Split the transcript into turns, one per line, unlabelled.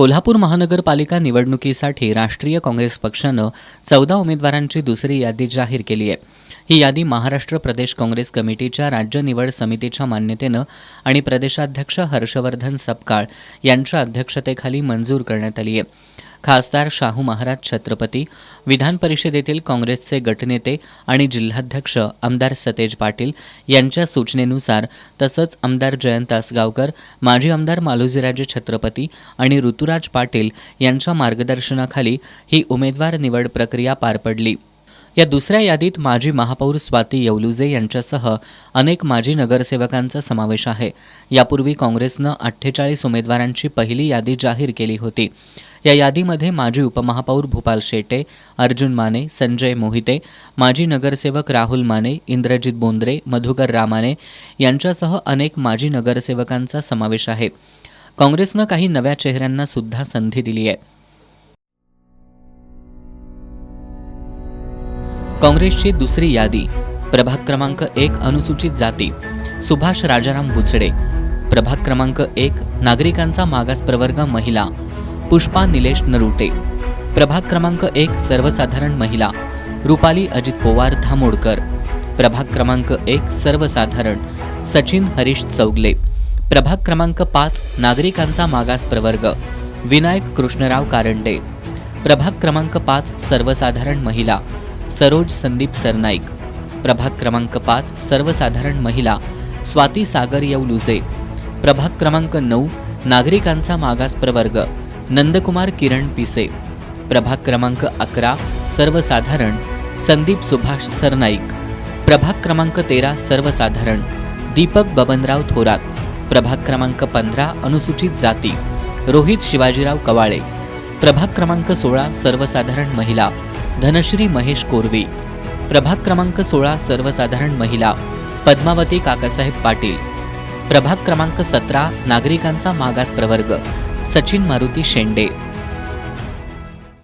कोल्हापूर महानगरपालिका निवडणुकीसाठी राष्ट्रीय काँग्रेस पक्षानं 14 उमेदवारांची दुसरी यादी जाहीर केली आहे. ही यादी महाराष्ट्र प्रदेश काँग्रेस कमिटीच्या राज्य निवड समितीच्या मान्यतेनं आणि प्रदेशाध्यक्ष हर्षवर्धन सपकाळ यांच्या अध्यक्षतेखाली मंजूर करण्यात आली आहे. खासदार शाहू महाराज छत्रपती, विधान परिषदेतील काँग्रेसचे गटनेते आणि जिल्हाध्यक्ष आमदार सतेज पाटील यांच्या सूचनेनुसार तसंच आमदार जयंत आसगावकर, माजी आमदार मालोजीराजे छत्रपती आणि ऋतुराज पाटील यांच्या मार्गदर्शनाखाली ही उमेदवार निवड प्रक्रिया पार पडली. या दुसऱ्या यादीत माजी महापौर स्वाती येवलुजे यांच्यासह अनेक माजी नगरसेवकांचा समावेश आहे. यापूर्वी काँग्रेसनं 48 उमेदवारांची पहिली यादी जाहीर केली होती. या यादीमध्ये माजी उपमहापौर भूपाल शेटे, अर्जुन माने, संजय मोहिते, माजी नगरसेवक राहुल माने, इंद्रजित बोंद्रे, मधुकर रामाने यांच्यासह अनेक माजी नगरसेवकांचा समावेश आहे. काँग्रेसनं काही नव्या चेहऱ्यांना सुद्धा संधी दिली आहे. काँग्रेसची दुसरी यादी. प्रभाग क्रमांक 1 अनुसूचित जाती सुभाष राजाराम बुचडे. प्रभाग क्रमांक 1 नागरिकांचा मागास प्रवर्ग महिला पुष्पा निलेश नरुटे. प्रभाग क्रमांक 1 सर्वसाधारण महिला रुपाली अजित पोवार धामोडकर. प्रभाग क्रमांक 1 सर्वसाधारण सचिन हरीश चौगले. प्रभाग क्रमांक 5 नागरिकांचा मागास प्रवर्ग विनायक कृष्णराव कारंडे. प्रभाग क्रमांक 5 सर्वसाधारण महिला सरोज संदीप सरनाईक. प्रभाग क्रमांक 5 सर्वसाधारण महिला स्वाती सागर येवलुजे. प्रभाग क्रमांक 9 नागरिकांचा मागास प्रवर्ग नंदकुमार किरण पिसे. प्रभाग क्रमांक 11 सर्वसाधारण संदीप सुभाष सरनाईक. प्रभाग क्रमांक 13 सर्वसाधारण दीपक बबनराव थोरात. प्रभाग क्रमांक 15 अनुसूचित जाती रोहित शिवाजीराव कवाळे. प्रभाग क्रमांक 16 सर्वसाधारण महिला धनश्री महेश कोरवी. प्रभाग क्रमांक 16 सर्वसाधारण महिला पद्मावती काकासाहेब पाटील. प्रभाग क्रमांक 17 नागरिकांचा मागास प्रवर्ग सचिन मारुती शेंडे.